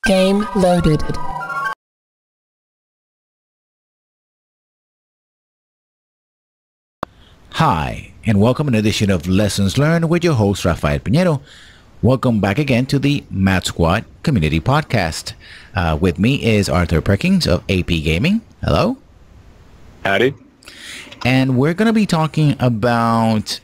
Game loaded. Hi, and welcome to an edition of Lessons Learned with your host, Rafael Piñero. Welcome back again to the Mathsquad Community Podcast. With me is Arthur Perkins of AP Gaming. Hello. Howdy. And we're going to be talking about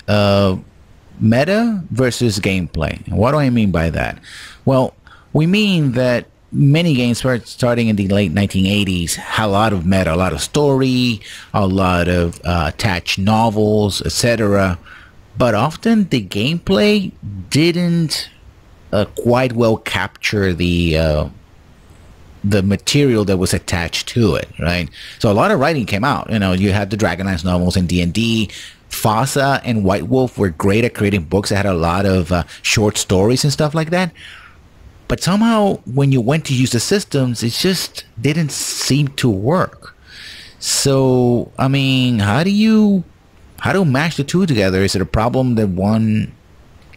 meta versus gameplay. And what do I mean by that? Well, we mean that many games starting in the late 1980s had a lot of meta, a lot of story, a lot of attached novels, etc. But often the gameplay didn't quite well capture the material that was attached to it, right? So a lot of writing came out. You know, you had the Dragonlance novels and D&D. FASA and White Wolf were great at creating books that had a lot of short stories and stuff like that. But somehow, when you went to use the systems, it just didn't seem to work. So, I mean, how do match the two together? Is it a problem that one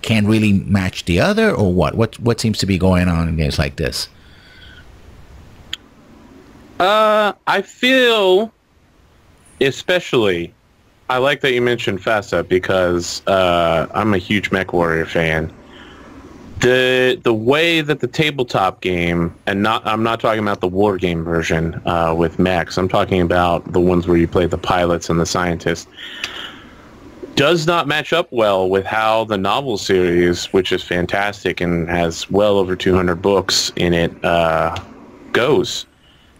can't really match the other, or what? What seems to be going on in games like this? I feel, especially, I like that you mentioned FASA because I'm a huge MechWarrior fan. The way that the tabletop game, and I'm not talking about the war game version with mechs, I'm talking about the ones where you play the pilots and the scientists, does not match up well with how the novel series, which is fantastic and has well over 200 books in it, goes.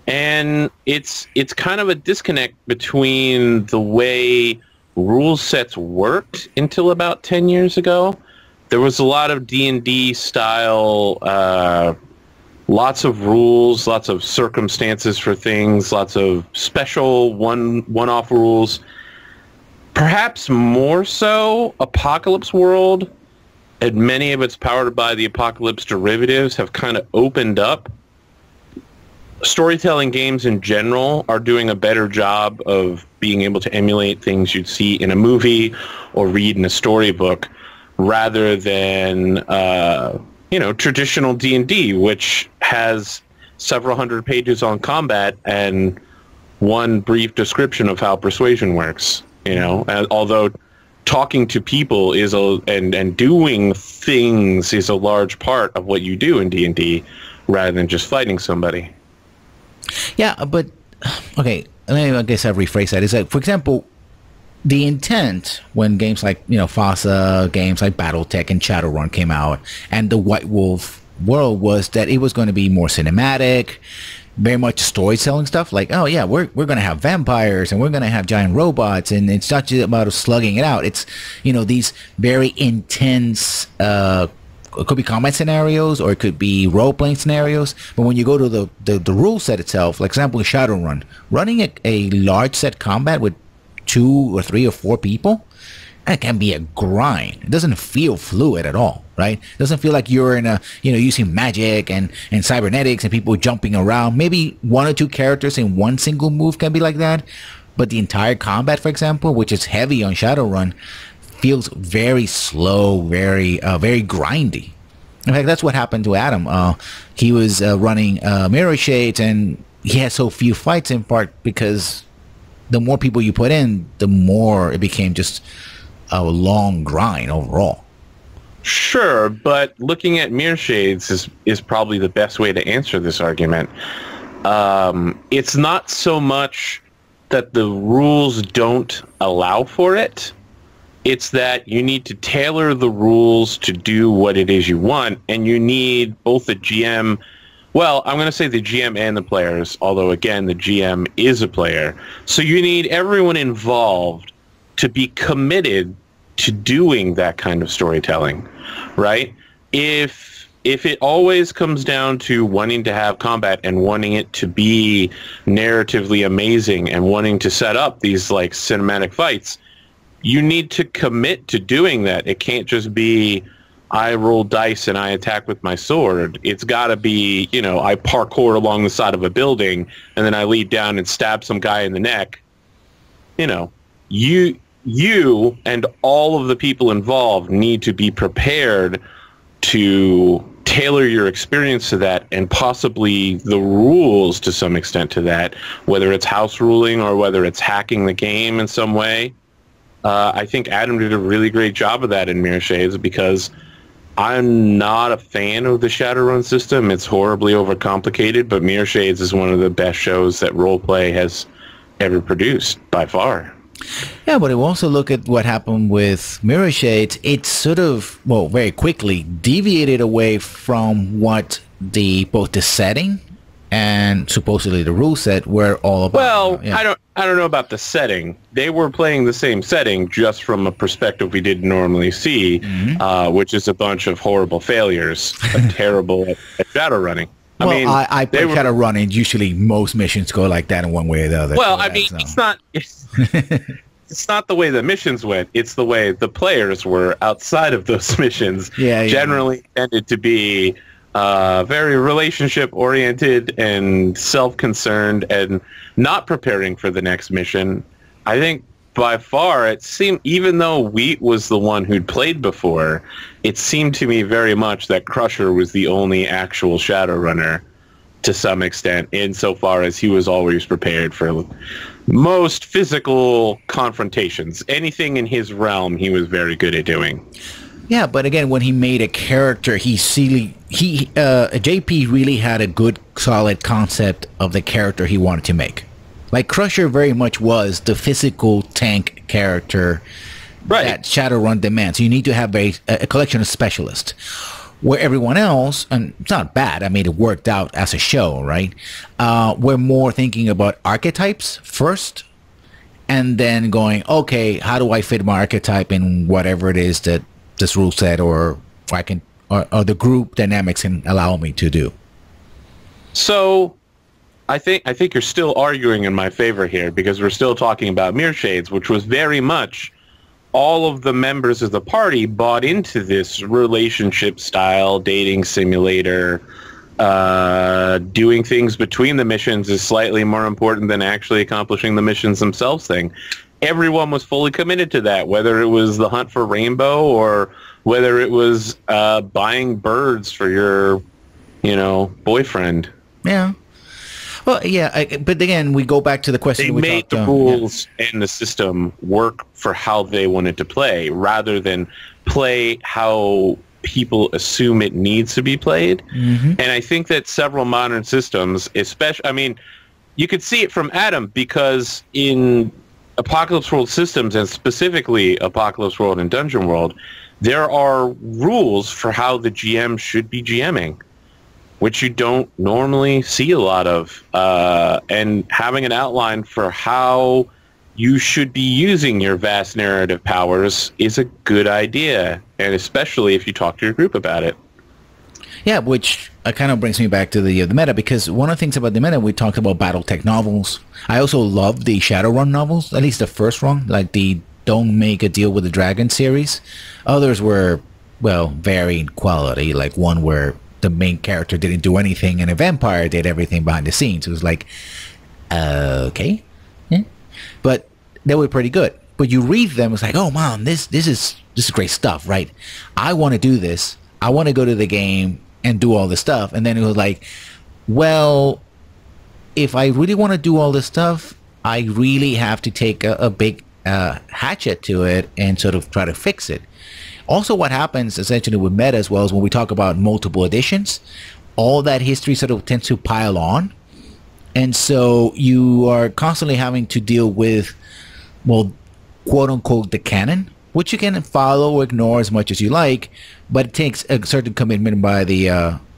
And it's kind of a disconnect between the way rule sets worked until about 10 years ago. There was a lot of D&D style, lots of rules, lots of circumstances for things, lots of special one-off rules. Perhaps more so, Apocalypse World and many of its powered by the Apocalypse derivatives have kind of opened up. Storytelling games in general are doing a better job of being able to emulate things you'd see in a movie or read in a storybook, rather than traditional D&D, which has several hundred pages on combat and one brief description of how persuasion works. Although talking to people and doing things is a large part of what you do in D&D, rather than just fighting somebody. Yeah, but okay, I guess I'll rephrase that. Is that, for example, the intent when games like, FASA, games like BattleTech and Shadowrun came out, and the White Wolf world, was that it was going to be more cinematic, very much storytelling stuff. Like, oh yeah, we're going to have vampires and we're going to have giant robots, and it's not just about slugging it out. It's, these very intense, it could be combat scenarios or it could be role-playing scenarios. But when you go to the rule set itself, like example in Shadowrun, running a large set combat with 2 or 3 or 4 people, that can be a grind. It doesn't feel fluid at all, right? It doesn't feel like you're in a, using magic and cybernetics and people jumping around. Maybe 1 or 2 characters in one single move can be like that. But the entire combat, for example, which is heavy on Shadowrun, feels very slow, very grindy. In fact, that's what happened to Adam. He was running Mirror Shades, and he had so few fights, in part because the more people you put in, the more it became just a long grind overall. Sure, but looking at Mirror Shades is probably the best way to answer this argument. It's not so much that the rules don't allow for it. It's that you need to tailor the rules to do what it is you want, and you need both the GM... Well, I'm going to say the GM and the players, although, again, the GM is a player. So you need everyone involved to be committed to doing that kind of storytelling, right? If it always comes down to wanting to have combat and wanting it to be narratively amazing and wanting to set up these, like, cinematic fights, you need to commit to doing that. It can't just be... I roll dice and I attack with my sword. It's got to be, I parkour along the side of a building and then I leap down and stab some guy in the neck. You and all of the people involved need to be prepared to tailor your experience to that, and possibly the rules to some extent to that, whether it's house ruling or whether it's hacking the game in some way. I think Adam did a really great job of that in Mirror Shades, because I'm not a fan of the Shadowrun system. It's horribly overcomplicated, but Mirror Shades is one of the best shows that roleplay has ever produced by far. Yeah, but if we also look at what happened with Mirror Shades, it sort of, well, very quickly deviated away from what both the setting and supposedly the rule set were all about. Well, yeah. I don't know about the setting. They were playing the same setting, just from a perspective we didn't normally see, which is a bunch of horrible failures, terrible at Shadowrunning. I play Shadowrunning. Usually, most missions go like that in one way or the other. Well, it's not. It's not the way the missions went. It's the way the players were outside of those missions. Generally tended to be very relationship-oriented and self-concerned and not preparing for the next mission. I think by far it seemed, even though Wheat was the one who'd played before, it seemed to me very much that Crusher was the only actual Shadowrunner to some extent, insofar as he was always prepared for most physical confrontations. Anything in his realm, he was very good at doing. Yeah, but again, when he made a character, JP really had a good, solid concept of the character he wanted to make. Like, Crusher very much was the physical tank character that Shadowrun demands. You need to have a collection of specialists. Where everyone else, and it's not bad, I mean, it worked out as a show, right? We're more thinking about archetypes first, and then going, okay, how do I fit my archetype in whatever it is that this rule set or the group dynamics can allow me to do. So I think you're still arguing in my favor here, because we're still talking about Mirror Shades, which was very much all of the members of the party bought into this relationship style dating simulator. Doing things between the missions is slightly more important than actually accomplishing the missions themselves thing. Everyone was fully committed to that, whether it was the hunt for Rainbow or whether it was buying birds for your, boyfriend. Yeah. Well, yeah, but again, we go back to the question. They made the rules and the system work for how they wanted to play, rather than play how people assume it needs to be played. Mm-hmm. And I think that several modern systems, especially, you could see it from Adam, because in Apocalypse World systems, and specifically Apocalypse World and Dungeon World, there are rules for how the GM should be GMing, which you don't normally see a lot of. And having an outline for how you should be using your vast narrative powers is a good idea, and especially if you talk to your group about it. Yeah, which kind of brings me back to the meta, because one of the things about the meta, we talked about BattleTech novels. I also love the Shadowrun novels, at least the first one, like the Don't Make a Deal with the Dragon series. Others were, well, varying quality, like one where the main character didn't do anything and a vampire did everything behind the scenes. It was like, okay. Yeah. But they were pretty good. But you read them, it's like, oh, man, this is great stuff, right? I want to do this. I want to go to the game and do all this stuff. And then it was like, well, if I really want to do all this stuff, I really have to take a big hatchet to it and sort of try to fix it. Also, what happens essentially with meta as well is when we talk about multiple editions, all that history sort of tends to pile on. And so you are constantly having to deal with, well, quote unquote, the canon, which you can follow or ignore as much as you like, but it takes a certain commitment by the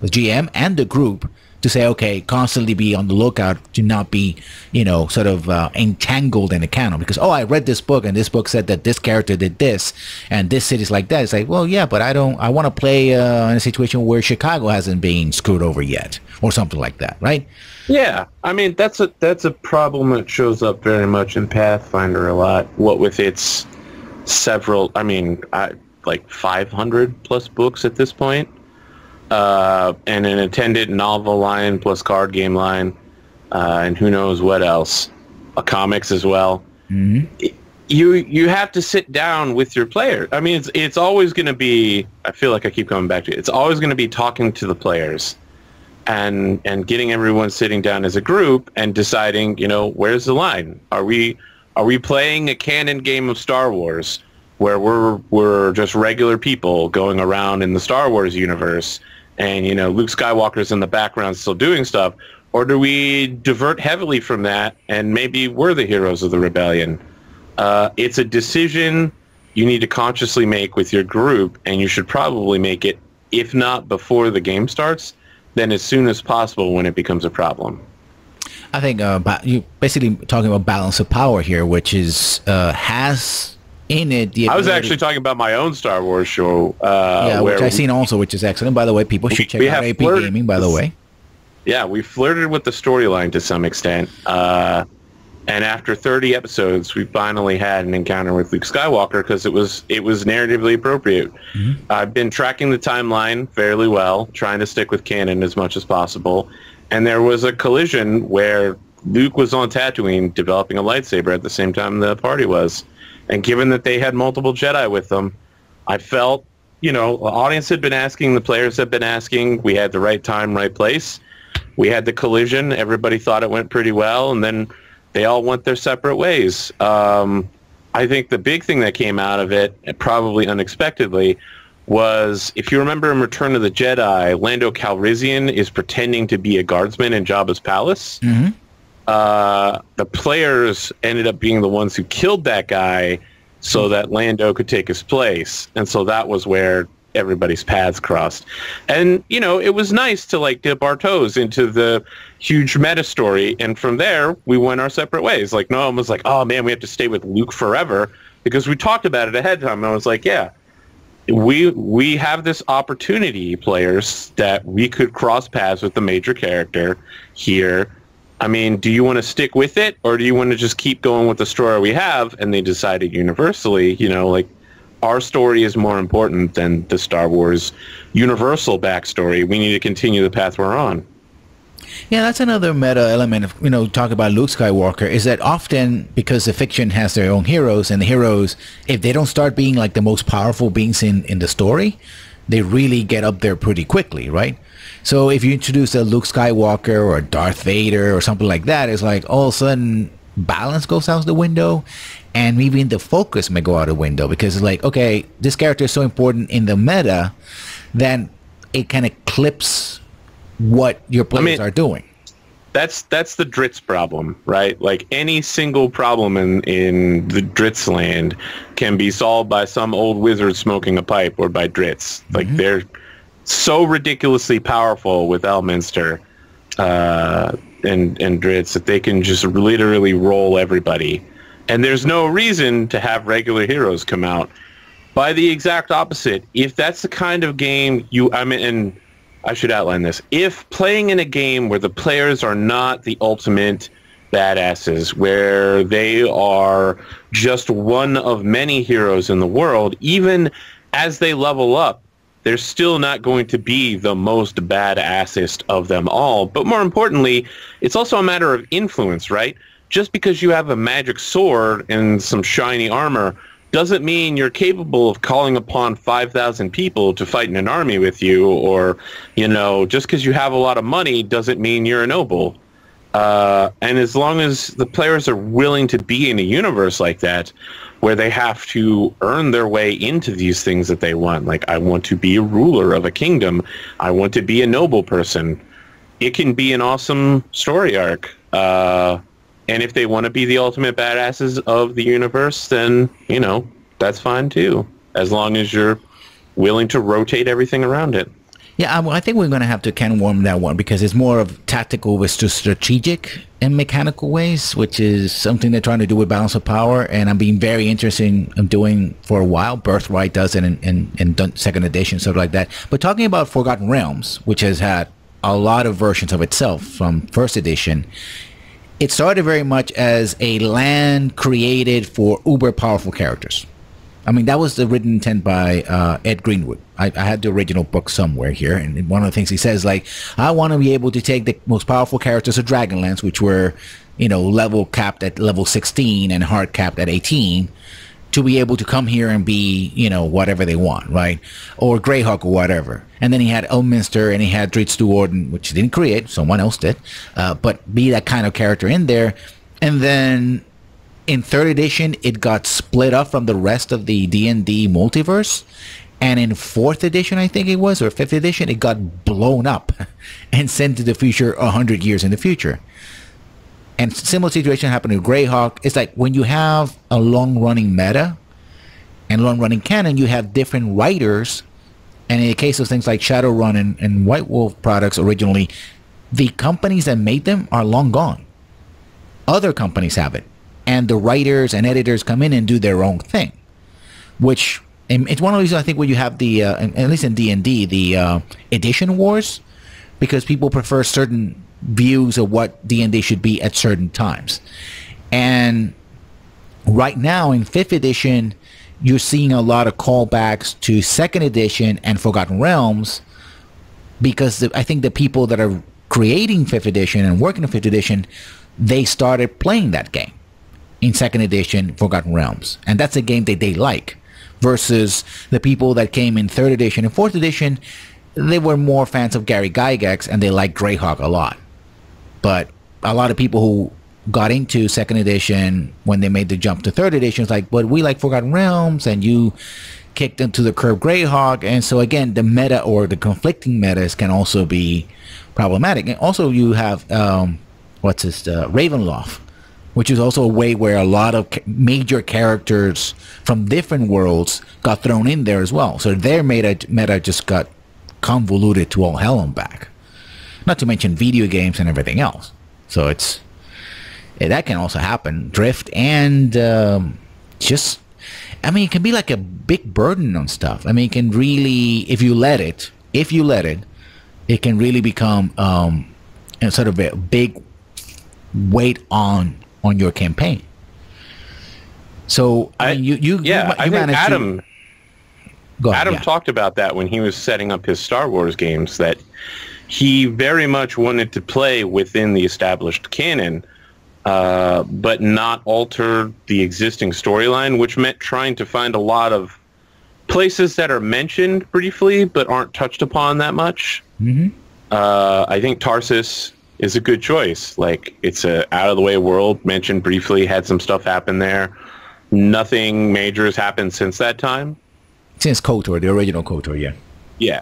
GM and the group to say, okay, constantly be on the lookout to not be, sort of entangled in the canon. Because, I read this book and this book said that this character did this and this city's like that. It's like, well, yeah, but I want to play in a situation where Chicago hasn't been screwed over yet or something like that, right? Yeah, that's a problem that shows up very much in Pathfinder a lot. What with its several, like 500 plus books at this point. And an attendant novel line plus card game line, and who knows what else, comics as well. Mm-hmm. you have to sit down with your player. I mean, it's always going to be, I feel like I keep coming back to it. It's always going to be talking to the players and getting everyone sitting down as a group and deciding, where's the line? Are we playing a canon game of Star Wars where we're just regular people going around in the Star Wars universe and, Luke Skywalker's in the background still doing stuff? Or do we divert heavily from that and maybe we're the heroes of the rebellion? It's a decision you need to consciously make with your group, and you should probably make it, if not before the game starts, then as soon as possible when it becomes a problem. I think you basically talking about balance of power here, which is has in it the ability. I was actually talking about my own Star Wars show. Which I've seen also, which is excellent. By the way, people should check out AP Gaming, by the way. Yeah, we flirted with the storyline to some extent. And after 30 episodes, we finally had an encounter with Luke Skywalker because it was narratively appropriate. Mm-hmm. I've been tracking the timeline fairly well, trying to stick with canon as much as possible. And there was a collision where Luke was on Tatooine developing a lightsaber at the same time the party was. And given that they had multiple Jedi with them, I felt, the audience had been asking, the players had been asking, we had the right time, right place. We had the collision. Everybody thought it went pretty well. And then they all went their separate ways. I think the big thing that came out of it, probably unexpectedly, was, if you remember in Return of the Jedi, Lando Calrissian is pretending to be a guardsman in Jabba's palace. Mm-hmm. The players ended up being the ones who killed that guy so that Lando could take his place. And so that was where everybody's paths crossed. And, it was nice to dip our toes into the huge meta story. And from there, we went our separate ways. No one was like, oh man, we have to stay with Luke forever, because we talked about it ahead of time. And I was like, yeah, we have this opportunity, players, that we could cross paths with the major character here. I mean, do you want to stick with it, or do you want to just keep going with the story we have? And they decided universally, our story is more important than the Star Wars universal backstory. We need to continue the path we're on. Yeah, that's another meta element of, talk about Luke Skywalker, is that often, because the fiction has their own heroes, and the heroes, if they don't start being the most powerful beings in the story, they really get up there pretty quickly, right? So if you introduce a Luke Skywalker or a Darth Vader or something like that, it's all of a sudden balance goes out the window, and even the focus may go out the window, because it's okay, this character is so important in the meta that it kind of clips what your players are doing. That's the Dritz problem, right? Any single problem in the Dritz land can be solved by some old wizard smoking a pipe, or by Dritz. Mm-hmm. They're so ridiculously powerful with Elminster and Dritz that they can just literally roll everybody. And there's no reason to have regular heroes come out. By the exact opposite, if that's the kind of game and I should outline this. If playing in a game where the players are not the ultimate badasses, where they are just one of many heroes in the world, even as they level up, they're still not going to be the most badassest of them all. But more importantly, it's also a matter of influence, right? Just because you have a magic sword and some shiny armor doesn't mean you're capable of calling upon 5,000 people to fight in an army with you, or, just because you have a lot of money doesn't mean you're a noble. And as long as the players are willing to be in a universe like that, where they have to earn their way into these things that they want, I want to be a ruler of a kingdom, I want to be a noble person, it can be an awesome story arc. And if they want to be the ultimate badasses of the universe, then, that's fine too, as long as you're willing to rotate everything around it. Yeah, I think we're going to have to can warm that one, because it's more of tactical versus strategic and mechanical ways, which is something they're trying to do with balance of power. And I'm being very interested in doing for a while. Birthright does it in second edition, stuff like that. But talking about Forgotten Realms, which has had a lot of versions of itself from first edition, it started very much as a land created for uber powerful characters. I mean, that was the written intent by Ed Greenwood. I had the original book somewhere here, and one of the things he says, I want to be able to take the most powerful characters of Dragonlance, which were level capped at level 16 and hard capped at 18, to be able to come here and be, whatever they want, right? Or Greyhawk or whatever. And then he had Elminster and he had Drizzt Do'Urden, which he didn't create, someone else did, but be that kind of character in there. And then in 3rd edition, it got split up from the rest of the D&D multiverse. And in 4th edition, I think it was, or 5th edition, it got blown up and sent to the future 100 years in the future. And similar situation happened to Greyhawk. It's like when you have a long-running meta and long-running canon, you have different writers. And in the case of things like Shadowrun and White Wolf products originally, the companies that made them are long gone. Other companies have it. And the writers and editors come in and do their own thing. Which, and it's one of the reasons I think when you have the, at least in D&D, the edition wars, because people prefer certain views of what D&D should be at certain times. And right now in 5th edition, you're seeing a lot of callbacks to 2nd edition and Forgotten Realms, because I think the people that are creating 5th edition and working in 5th edition, they started playing that game in 2nd edition Forgotten Realms. And that's a game that they like, versus the people that came in 3rd edition and 4th edition, they were more fans of Gary Gygax and they liked Greyhawk a lot. But a lot of people who got into 2nd edition when they made the jump to 3rd edition, it's like, but we like Forgotten Realms, and you kicked into the curb Greyhawk. And so again, the meta or the conflicting metas can also be problematic. And also you have Ravenloft, which is also a way where a lot of major characters from different worlds got thrown in there as well. So their meta just got convoluted to all hell and back. Not to mention video games and everything else. So that can also happen. Drift and it can be like a big burden on stuff. I mean, it can really, if you let it, it can really become sort of a big weight on your campaign. So I think Adam talked about that when he was setting up his Star Wars games, that he very much wanted to play within the established canon, but not alter the existing storyline, which meant trying to find a lot of places that are mentioned briefly but aren't touched upon that much. Mm-hmm. I think Tarsus is a good choice. Like, it's a out-of-the-way world, mentioned briefly, had some stuff happen there. Nothing major has happened since that time. Since KOTOR, the original KOTOR, yeah. Yeah.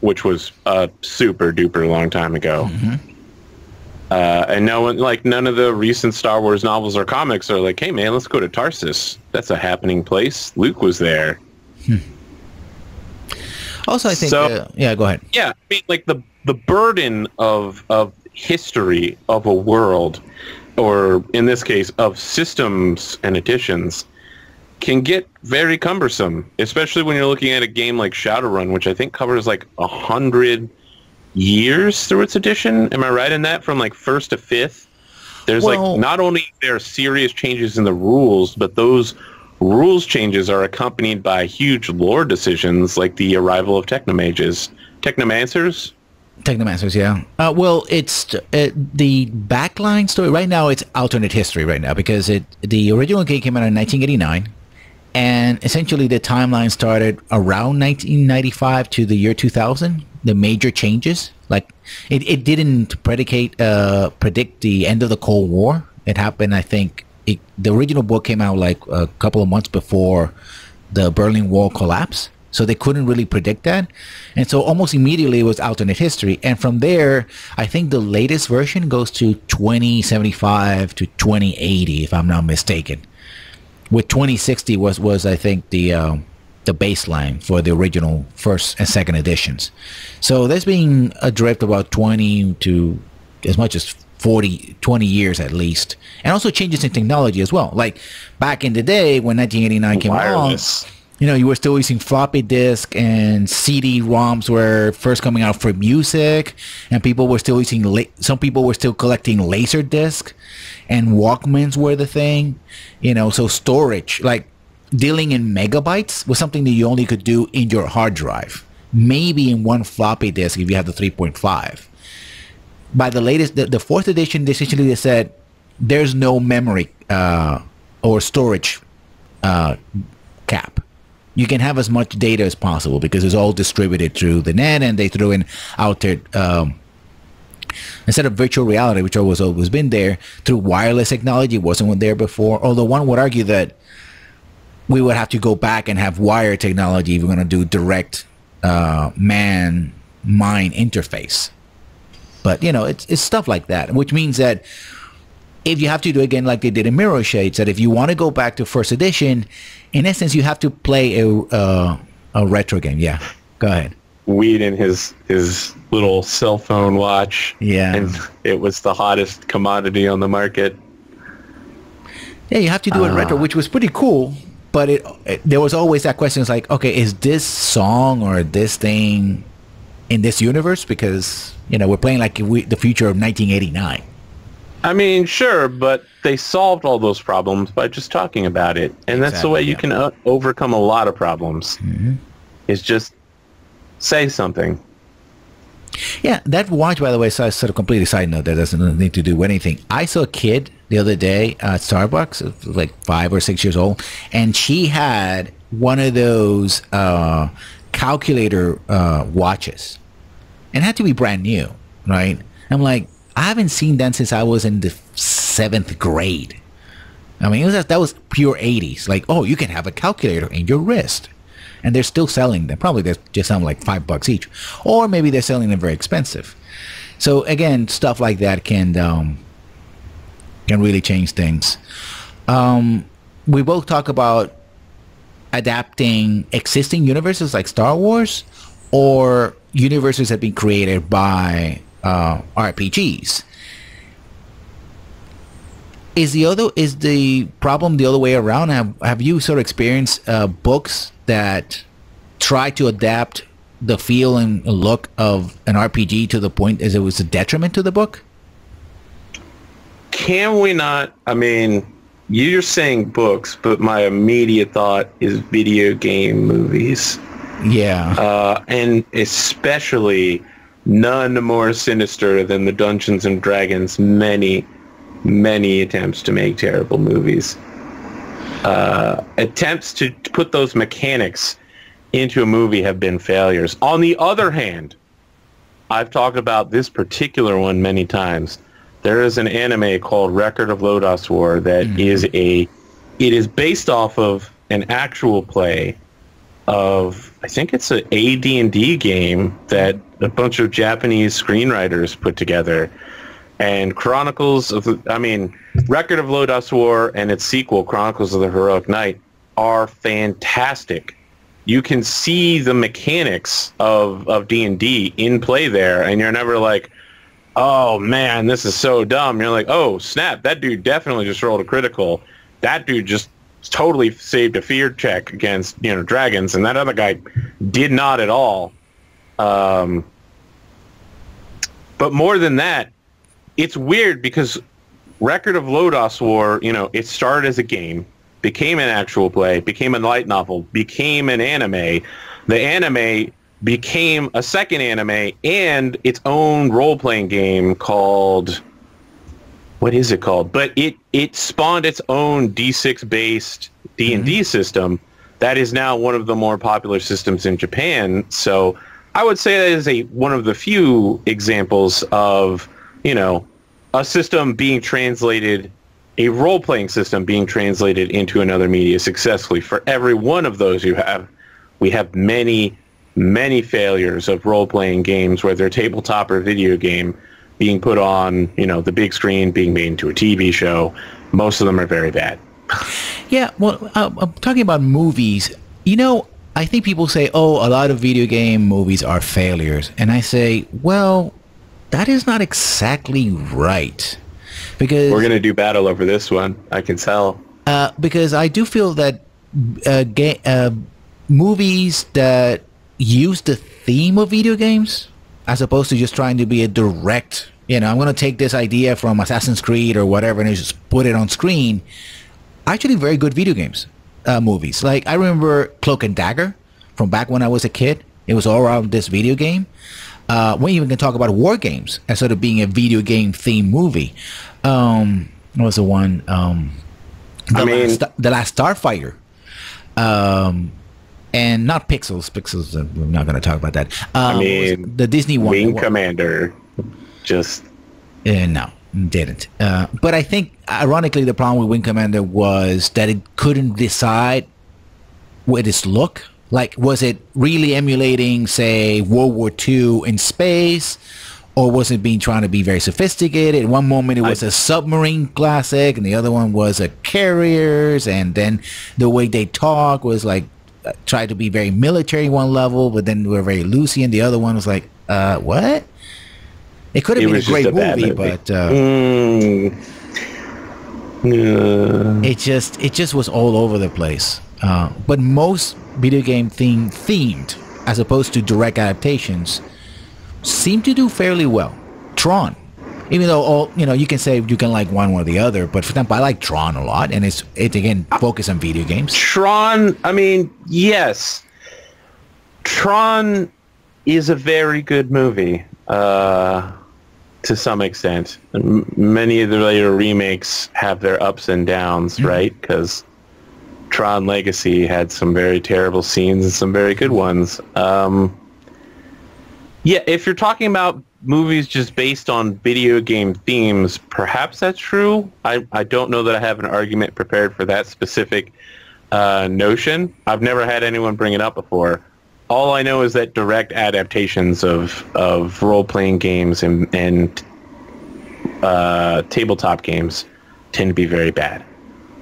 Which was a super duper long time ago. Mm-hmm. And none of the recent Star Wars novels or comics are like, hey man, let's go to Tarsus. That's a happening place. Luke was there. Also, I think, go ahead. Yeah, I mean, like the burden of history of a world, or in this case of systems and editions, can get very cumbersome, especially when you're looking at a game like Shadowrun, which I think covers like 100 years through its edition. Am I right in that? From like 1st to 5th? There's not only there are serious changes in the rules, but those rules changes are accompanied by huge lore decisions, like the arrival of Technomancers, yeah. It's the backline story. Right now, it's alternate history right now, because the original game came out in 1989. And essentially the timeline started around 1995 to the year 2000, the major changes. Like, it didn't predict the end of the Cold War. It happened, I think, the original book came out like a couple of months before the Berlin Wall collapsed. So they couldn't really predict that. And so almost immediately it was alternate history. And from there, I think the latest version goes to 2075 to 2080, if I'm not mistaken. With 2060 was I think the baseline for the original first and second editions. So there's been a drift about 20 to as much as 20 years at least. And also changes in technology as well. Like back in the day when 1989 came along, you were still using floppy disk, and CD-ROMs were first coming out for music, and people were still using some people were still collecting laser disc, and Walkmans were the thing. So storage, like dealing in megabytes, was something that you only could do in your hard drive, maybe in one floppy disk if you have the 3.5. By the latest, the 4th edition, essentially they said, there's no memory or storage cap. You can have as much data as possible because it's all distributed through the net, and they threw in out there instead of virtual reality, which always been there, through wireless technology. Wasn't there before, although one would argue that we would have to go back and have wire technology if we're going to do direct man-mind interface. But, you know, it's stuff like that, which means that if you have to do again like they did in Mirror Shades, that if you want to go back to first edition, in essence, you have to play a retro game. Yeah, go ahead. Weed in his little cell phone watch. Yeah. And it was the hottest commodity on the market. Yeah, you have to do it retro, which was pretty cool. But there was always that question. It's like, okay, is this song or this thing in this universe? Because, you know, we're playing like the future of 1989. I mean, sure, but they solved all those problems by just talking about it. And that's the way you can overcome a lot of problems. Mm-hmm. Is just say something. Yeah, that watch, by the way, so sort of completely side note, that doesn't need to do with anything. I saw a kid the other day at Starbucks, like 5 or 6 years old, and she had one of those calculator watches. And it had to be brand new, right? I'm like, I haven't seen that since I was in the 7th grade. I mean, that was pure 80s. Like, oh, you can have a calculator in your wrist. And they're still selling them. Probably they're just selling like $5 each. Or maybe they're selling them very expensive. So again, stuff like that can really change things. We both talk about adapting existing universes like Star Wars, or universes that have been created by RPGs. Is the problem the other way around? Have you sort of experienced books that try to adapt the feel and look of an RPG to the point as it was a detriment to the book? Can we not? I mean, you're saying books, but my immediate thought is video game movies. Yeah. And especially none more sinister than the Dungeons and Dragons many attempts to make terrible movies. Attempts to put those mechanics into a movie have been failures. On the other hand, I've talked about this particular one many times. There is an anime called Record of Lodoss War that it is based off of an actual play of, I think it's an AD&D game that a bunch of Japanese screenwriters put together. And Record of Lodoss War and its sequel, Chronicles of the Heroic Knight, are fantastic. You can see the mechanics of D&D in play there, and you're never like, oh man, this is so dumb. You're like, oh snap, that dude definitely just rolled a critical. That dude just totally saved a fear check against, dragons, and that other guy did not at all. But more than that, it's weird because Record of Lodoss War, it started as a game, became an actual play, became a light novel, became an anime. The anime became a second anime and its own role-playing game called... What is it called? But it spawned its own D6-based D&D system that is now one of the more popular systems in Japan. So I would say that is one of the few examples of, a system being translated, a role-playing system being translated into another media successfully. For every one of those we have many failures of role-playing games, whether tabletop or video game, being put on, the big screen, being made into a TV show. Most of them are very bad. Yeah, well, I'm talking about movies. I think people say, oh, a lot of video game movies are failures. And I say, well, that is not exactly right. Because we're going to do battle over this one, I can tell. Because I do feel that movies that use the theme of video games, as opposed to just trying to be a direct, I'm going to take this idea from Assassin's Creed or whatever and just put it on screen. Actually, very good video games, movies. Like, I remember Cloak and Dagger from back when I was a kid. It was all around this video game. We even can talk about War Games as sort of being a video game themed movie. was the one. The Last Starfighter. And not Pixels. Pixels, we're not going to talk about that. The Disney one. Wing Commander. Just... no, didn't. But I think, ironically, the problem with Wing Commander was that it couldn't decide with its look. Like, was it really emulating, say, World War II in space? Or was it trying to be very sophisticated? In one moment, it was a submarine classic, and the other one was a carriers. And then the way they talk was like, tried to be very military one level, but then we were very loosey, and the other one was like, what? It could have been a great movie, but it just was all over the place. But most video game themed, as opposed to direct adaptations, seem to do fairly well. Tron, even though you can say you can like one or the other, but for example, I like Tron a lot, and it's again focused on video games. Tron, I mean, yes, Tron is a very good movie to some extent. Many of the later remakes have their ups and downs, right? Because Tron Legacy had some very terrible scenes and some very good ones. Yeah, if you're talking about movies just based on video game themes, perhaps that's true. I don't know that I have an argument prepared for that specific notion. I've never had anyone bring it up before. All I know is that direct adaptations of role-playing games and tabletop games tend to be very bad.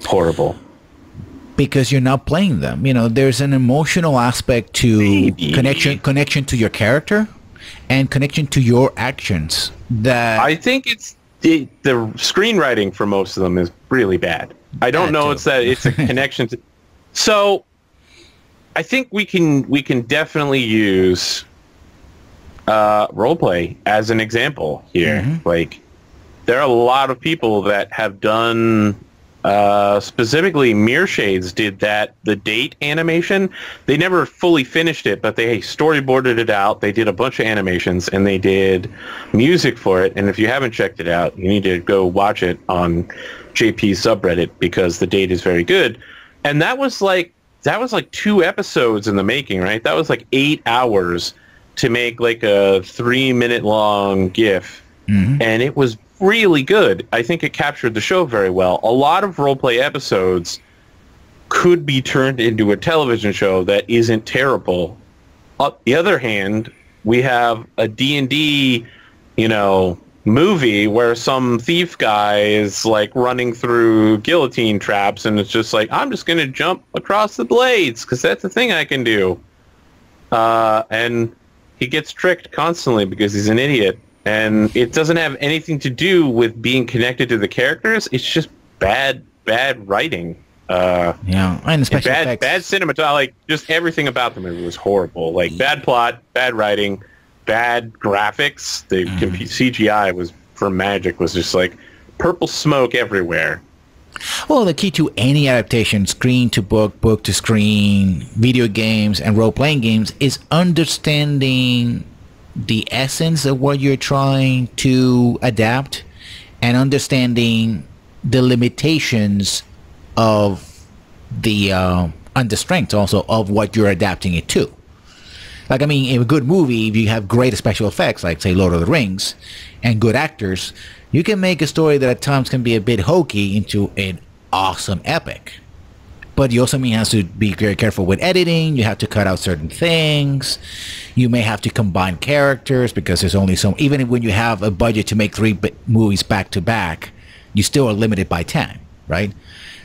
Horrible. Because you're not playing them. There's an emotional aspect to connection to your character and connection to your actions that I think it's the screenwriting for most of them is really bad. I don't know it's a connection to. So I think we can definitely use roleplay as an example here. Mm-hmm. Like, there are a lot of people that have done specifically Mirror Shades did the date animation. They never fully finished it, but they storyboarded it out. They did a bunch of animations and they did music for it. And if you haven't checked it out, you need to go watch it on JP's subreddit because the date is very good. And that was like 2 episodes in the making, right? That was like 8 hours to make like a 3-minute long GIF. Mm-hmm. And it was really good. I think it captured the show very well. A lot of roleplay episodes could be turned into a television show that isn't terrible. On the other hand, we have a D&D, movie where some thief guy is like running through guillotine traps and it's just like, I'm just going to jump across the blades because that's the thing I can do. And he gets tricked constantly because he's an idiot. And it doesn't have anything to do with being connected to the characters. It's just bad writing. And special effects. Bad cinematography. Like, just everything about the movie was horrible. Like, bad plot, bad writing, bad graphics. The CGI was from Magic was just like purple smoke everywhere. Well, the key to any adaptation, screen to book, book to screen, video games, and role-playing games is understanding the essence of what you're trying to adapt and understanding the limitations of and the strengths also of what you're adapting it to. Like, I mean, in a good movie, if you have great special effects, like, say, Lord of the Rings, and good actors, you can make a story that at times can be a bit hokey into an awesome epic. But you also have to be very careful with editing. You have to cut out certain things. You may have to combine characters because there's only even when you have a budget to make 3 movies back to back, you still are limited by time, right?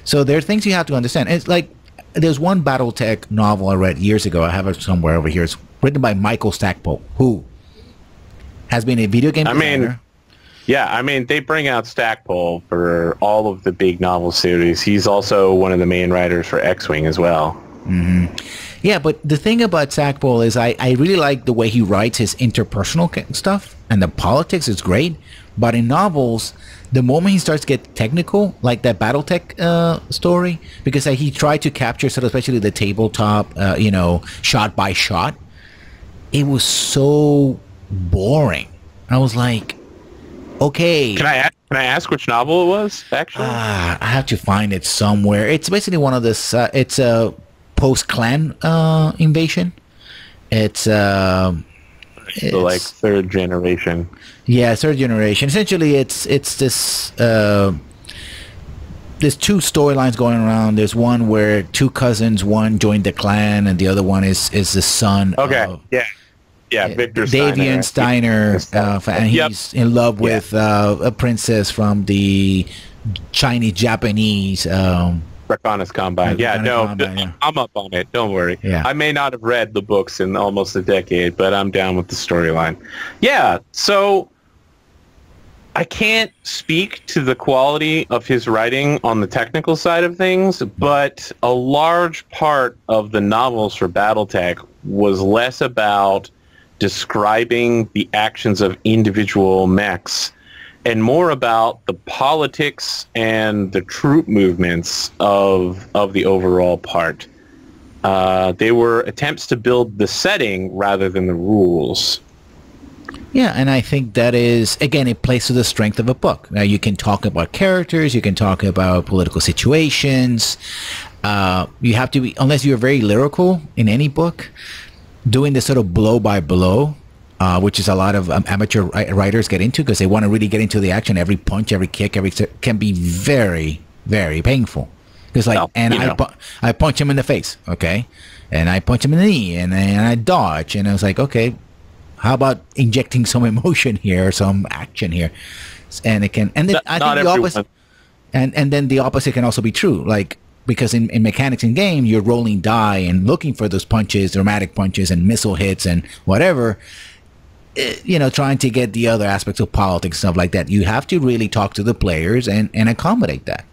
So there are things you have to understand. It's like, there's one Battletech novel I read years ago. I have it somewhere over here. It's written by Michael Stackpole, who has been a video game designer. They bring out Stackpole for all of the big novel series. He's also one of the main writers for X-Wing as well. Mm-hmm. Yeah, but the thing about Stackpole is I really like the way he writes his interpersonal stuff, and the politics is great. But in novels, the moment he starts to get technical, like that Battletech story, because he tried to capture sort of especially the tabletop, shot by shot, it was so boring. I was like, okay. Can I ask Can I ask which novel it was, actually? I have to find it somewhere. It's basically one of this. It's a post-clan invasion. It's So like third generation. Yeah, third generation. Essentially, it's this. There's two storylines going around. There's one where two cousins, one joined the clan, and the other one is the son. Okay. Of, Victor Davian Steiner, and he's in love with a princess from the Chinese-Japanese Draconis Combine. I'm up on it. Don't worry. Yeah. I may not have read the books in almost a decade, but I'm down with the storyline. Yeah, so I can't speak to the quality of his writing on the technical side of things, but a large part of the novels for BattleTech was less about describing the actions of individual mechs and more about the politics and the troop movements of the overall part. They were attempts to build the setting rather than the rules. Yeah, and I think that is, again, it plays to the strength of a book. Now, you can talk about characters, you can talk about political situations. You have to be, unless you're very lyrical in any book, doing this sort of blow by blow, which is a lot of amateur writers get into because they want to really get into the action. Every punch, every kick, can be very, very painful. Because I punch him in the face, okay, and I punch him in the knee, and I dodge, and I was like, okay, how about injecting some emotion here, some action here, and it can, and then I think the opposite, and then the opposite can also be true, like. Because in mechanics in game, you're rolling die and looking for those punches, dramatic punches and missile hits and whatever, trying to get the other aspects of politics, stuff like that. You have to really talk to the players and accommodate that.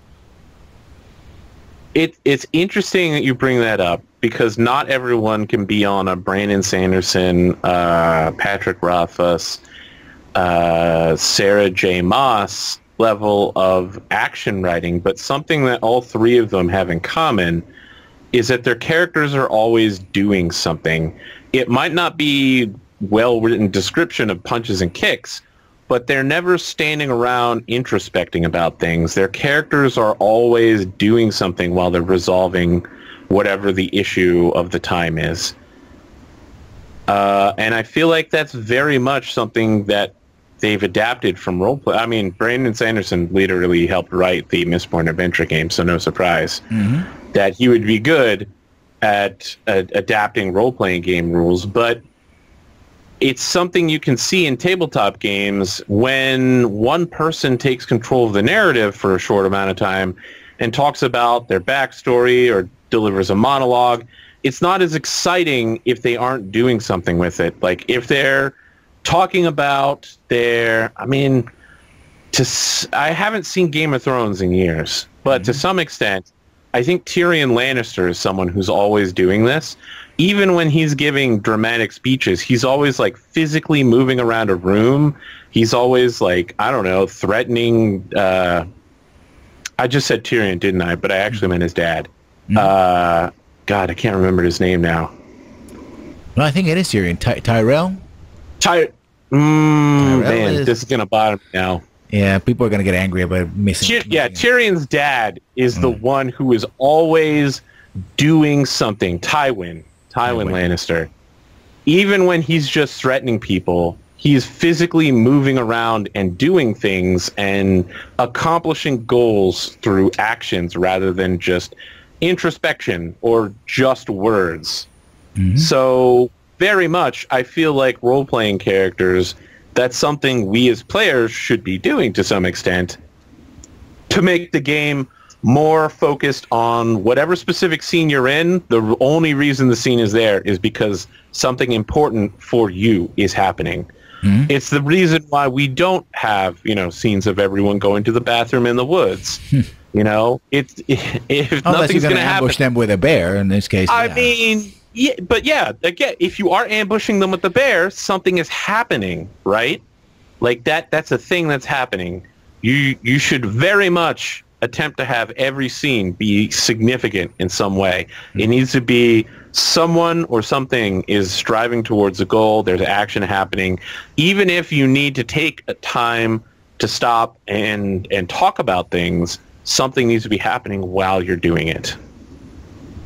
It's interesting that you bring that up because not everyone can be on a Brandon Sanderson, Patrick Rothfuss, Sarah J. Maas level of action writing, but something that all three of them have in common is that their characters are always doing something. It might not be well-written description of punches and kicks, but they're never standing around introspecting about things. Their characters are always doing something while they're resolving whatever the issue of the time is. And I feel like that's very much something that they've adapted from roleplay. I mean, Brandon Sanderson literally helped write the Mistborn Adventure game, so no surprise that he would be good at adapting role-playing game rules. But it's something you can see in tabletop games when one person takes control of the narrative for a short amount of time and talks about their backstory or delivers a monologue. It's not as exciting if they aren't doing something with it. Like if they're talking about I haven't seen Game of Thrones in years, but to some extent, I think Tyrion Lannister is someone who's always doing this. Even when he's giving dramatic speeches, he's always like physically moving around a room. He's always like, I don't know, threatening. I just said Tyrion, didn't I? But I actually meant his dad. God, I can't remember his name now. No, I think it is Tyrion. Tyrell? Man, this is gonna bother me now. Yeah, people are gonna get angry about missing. Tyrion's dad is the one who is always doing something. Tywin Lannister. Even when he's just threatening people, he's physically moving around and doing things and accomplishing goals through actions rather than just introspection or just words. So very much, I feel like role-playing characters, that's something we as players should be doing to some extent to make the game more focused on whatever specific scene you're in. The only reason the scene is there is because something important for you is happening. It's the reason why we don't have, scenes of everyone going to the bathroom in the woods. If unless you're going to ambush them with a bear, in this case. I mean... Yeah, but again, if you are ambushing them with the bear, something is happening, right? Like that's a thing that's happening. You should very much attempt to have every scene be significant in some way. It needs to be someone or something is striving towards a goal. There's action happening. Even if you need to take a time to stop and talk about things, something needs to be happening while you're doing it.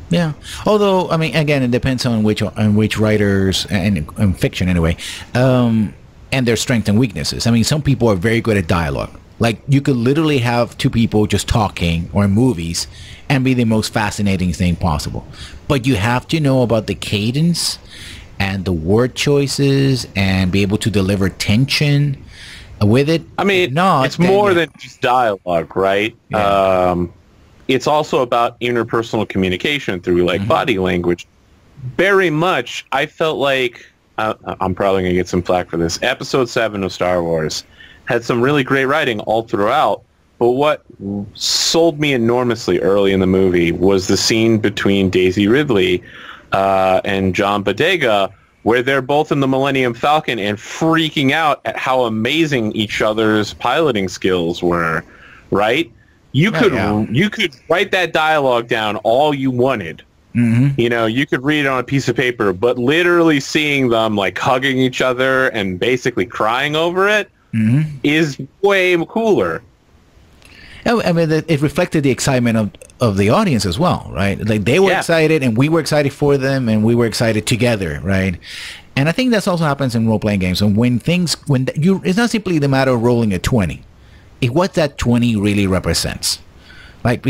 Yeah. Although, I mean, again, it depends on which writers and fiction anyway, and their strengths and weaknesses. I mean, some people are very good at dialogue. Like, you could literally have two people just talking, or in movies, and be the most fascinating thing possible. But you have to know about the cadence and the word choices and be able to deliver tension with it. I mean, it's more than just dialogue, right? Yeah. It's also about interpersonal communication through like body language. Very much, I felt like, I'm probably going to get some flack for this, Episode 7 of Star Wars had some really great writing all throughout, but what sold me enormously early in the movie was the scene between Daisy Ridley and John Bodega, where they're both in the Millennium Falcon and freaking out at how amazing each other's piloting skills were, right? You could write that dialogue down all you wanted. You know, you could read it on a piece of paper, but literally seeing them like hugging each other and basically crying over it is way cooler. I mean, it reflected the excitement of the audience as well, right? Like, they were excited, and we were excited for them, and we were excited together, right? And I think that also happens in role-playing games. And it's not simply the matter of rolling a 20. It's what that 20 really represents. Like,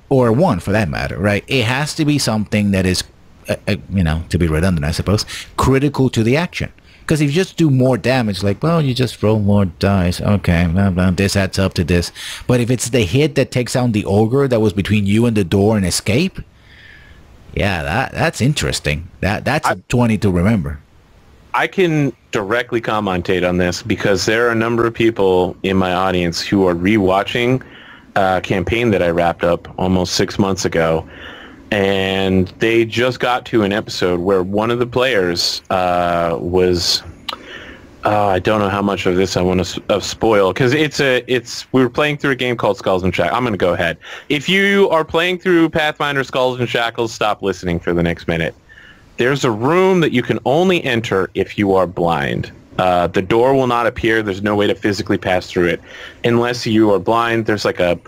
or 1 for that matter, right? It has to be something that is, to be redundant, I suppose, critical to the action. Because if you just do more damage, like, well, you just roll more dice. Okay, blah, blah, this adds up to this. But if it's the hit that takes out the ogre that was between you and the door and escape, yeah, that's interesting. That's a 20 to remember. I can directly commentate on this because there are a number of people in my audience who are rewatching a campaign that I wrapped up almost 6 months ago. And they just got to an episode where one of the players was, I don't know how much of this I want to spoil, because we were playing through a game called Skulls and Shackles. I'm going to go ahead. If you are playing through Pathfinder Skulls and Shackles, stop listening for the next minute. There's a room that you can only enter if you are blind. The door will not appear. There's no way to physically pass through it unless you are blind. There's like a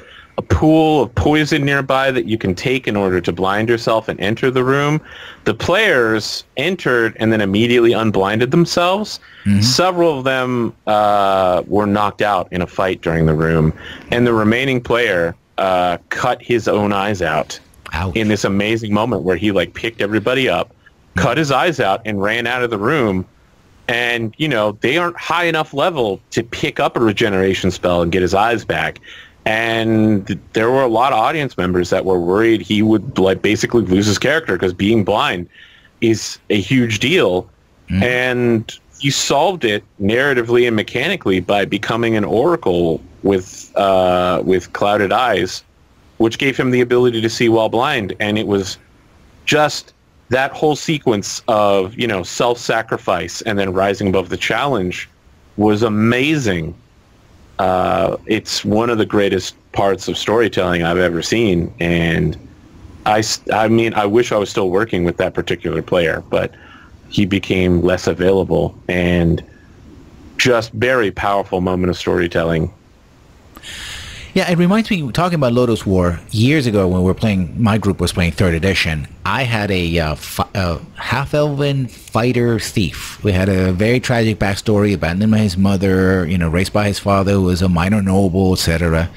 pool of poison nearby that you can take in order to blind yourself and enter the room. The players entered and then immediately unblinded themselves. Several of them were knocked out in a fight during the room, and the remaining player cut his own eyes out. Ouch. In this amazing moment where he like picked everybody up, cut his eyes out, and ran out of the room. And, they aren't high enough level to pick up a regeneration spell and get his eyes back. And there were a lot of audience members that were worried he would like basically lose his character because being blind is a huge deal. And he solved it narratively and mechanically by becoming an oracle with clouded eyes, which gave him the ability to see while blind. And it was just that whole sequence of, self-sacrifice and then rising above the challenge was amazing. It's one of the greatest parts of storytelling I've ever seen, and I wish I was still working with that particular player, but he became less available, and just very powerful moment of storytelling. Yeah, it reminds me, talking about Lotus War, years ago when my group was playing 3rd edition, I had a half-elven fighter thief. We had a very tragic backstory, abandoned by his mother, raised by his father, who was a minor noble, etc.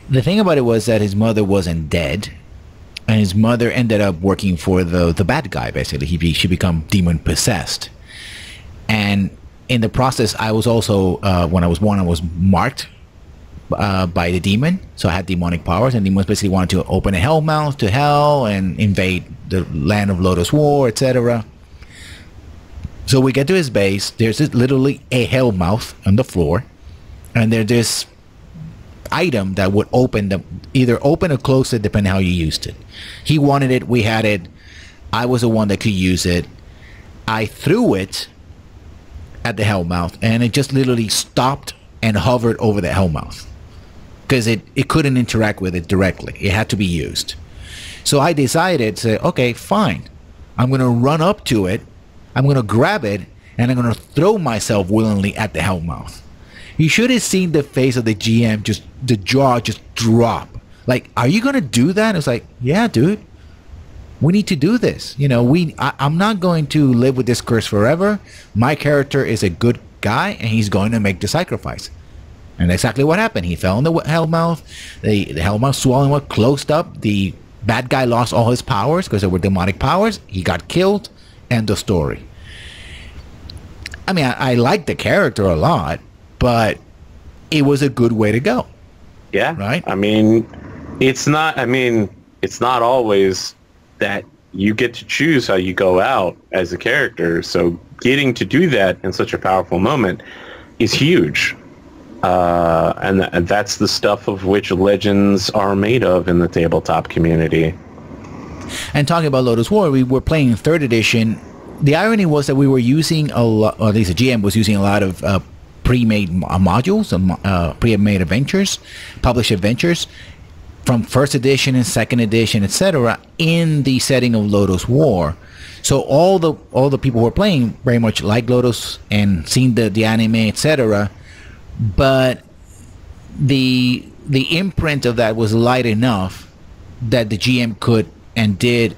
The thing about it was that his mother wasn't dead, and his mother ended up working for the bad guy, basically. She became demon-possessed. And in the process, I was also, when I was born, I was marked by the demon, so I had demonic powers, and demons basically wanted to open a hell mouth to hell and invade the land of Lotus War, etc. So we get to his base. There's literally a hell mouth on the floor, and there's this item that would either open or close it depending how you used it. He wanted it, we had it, I was the one that could use it. I threw it at the hell mouth, and it just literally stopped and hovered over the hell mouth, because it couldn't interact with it directly. It had to be used. So I decided to say, okay, fine. I'm going to run up to it. I'm going to grab it, and I'm going to throw myself willingly at the hellmouth. You should have seen the face of the GM, just the jaw just drop. Like, are you gonna do that? It's like, yeah, dude. We need to do this. You know, I'm not going to live with this curse forever. My character is a good guy, and he's going to make the sacrifice. And exactly what happened. He fell in the Hellmouth. The Hellmouth swallowing was closed up. The bad guy lost all his powers because they were demonic powers. He got killed. End of story. I mean, I like the character a lot, but it was a good way to go. Yeah. Right? I mean, it's not always that you get to choose how you go out as a character. So getting to do that in such a powerful moment is huge. And that's the stuff of which legends are made of in the tabletop community. And talking about Lotus War, we were playing 3rd edition. The irony was that we were using a lot, or at least the GM was using a lot of pre-made modules, pre-made adventures, published adventures from 1st edition and 2nd edition, etc., in the setting of Lotus War. So all the people who were playing very much like Lotus and seen the anime, etc., but the imprint of that was light enough that the GM could and did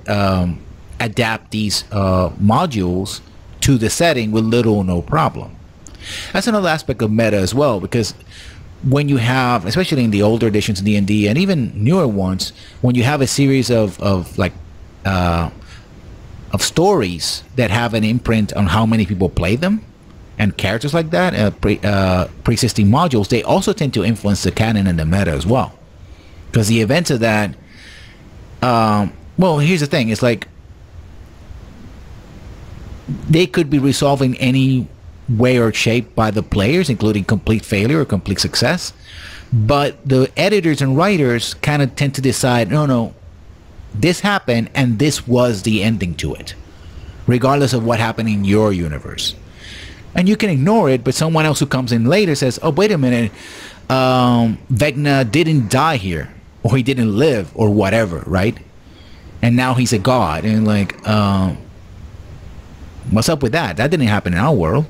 adapt these modules to the setting with little or no problem. That's another aspect of meta as well, because when you have, especially in the older editions of D&D and even newer ones, when you have a series of stories that have an imprint on how many people play them, and characters like that, pre-existing modules, they also tend to influence the canon and the meta as well. Because the events of that, well, here's the thing, it's like they could be resolved in any way or shape by the players, including complete failure or complete success, but the editors and writers kind of tend to decide, no, this happened and this was the ending to it, regardless of what happened in your universe. And you can ignore it, but someone else who comes in later says, oh, wait a minute, Vecna didn't die here, or he didn't live, or whatever, right? And now he's a god, and like, what's up with that? That didn't happen in our world.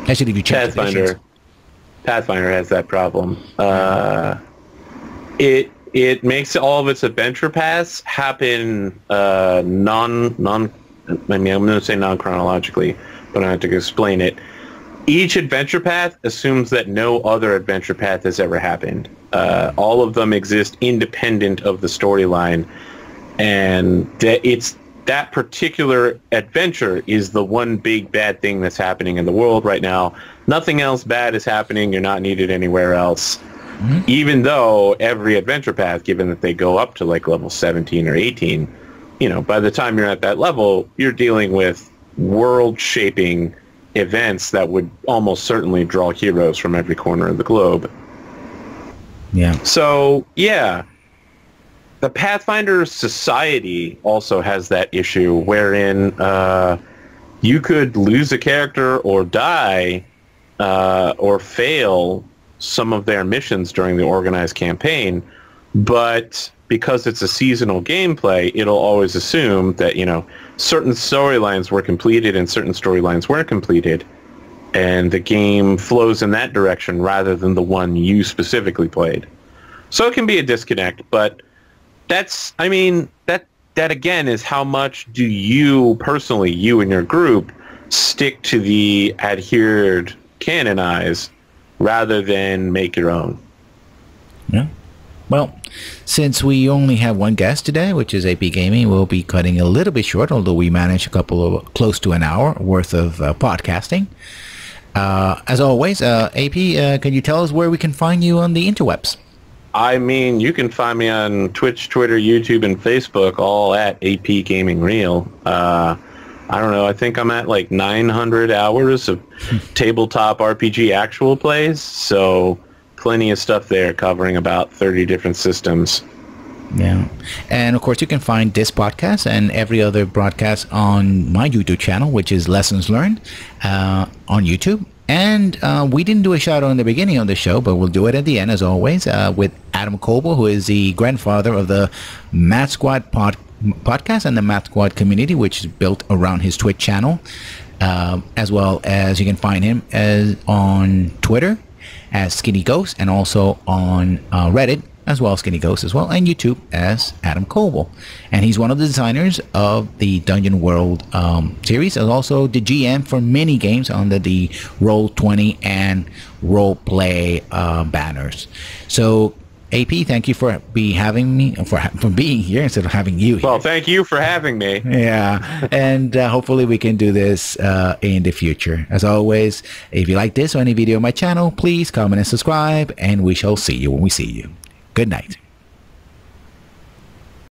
Actually, if you check Pathfinder has that problem. It makes all of its adventure paths happen I'm going to say non-chronologically, but I have to explain it. Each adventure path assumes that no other adventure path has ever happened. All of them exist independent of the storyline, and that particular adventure is the one big bad thing that's happening in the world right now. Nothing else bad is happening. You're not needed anywhere else. Mm-hmm. Even though every adventure path, given that they go up to like level 17 or 18, by the time you're at that level, you're dealing with world-shaping events that would almost certainly draw heroes from every corner of the globe. Yeah. So, yeah. The Pathfinder society also has that issue wherein you could lose a character or die or fail some of their missions during the organized campaign, but because it's a seasonal gameplay, it'll always assume that, certain storylines were completed and certain storylines weren't completed, and the game flows in that direction rather than the one you specifically played. So it can be a disconnect, but that again is how much do you personally, you and your group, stick to the adhered canonized rather than make your own. Yeah. Well, since we only have one guest today, which is AP Gaming, we'll be cutting a little bit short, although we managed a couple of close to an hour worth of podcasting. As always, AP, can you tell us where we can find you on the interwebs? I mean, you can find me on Twitch, Twitter, YouTube, and Facebook, all at AP Gaming Real. I don't know, I think I'm at like 900 hours of tabletop RPG actual plays, so plenty of stuff there covering about 30 different systems. Yeah. And of course, you can find this podcast and every other broadcast on my YouTube channel, which is Lessons Learned on YouTube. And we didn't do a shout out in the beginning of the show, but we'll do it at the end, as always, with Adam Koebel, who is the grandfather of the Mathsquad podcast and the Mathsquad community, which is built around his Twitch channel. as well as you can find him on Twitter as Skinny Ghost, and also on Reddit as well as Skinny Ghost as well, and YouTube as Adam Koebel. And he's one of the designers of the Dungeon World series, and also the GM for many games under the Roll20 and Roleplay banners. So AP, thank you for having me, for being here instead of having you here. Well, thank you for having me. Yeah, and hopefully we can do this in the future. As always, if you like this or any video on my channel, please comment and subscribe, and we shall see you when we see you. Good night.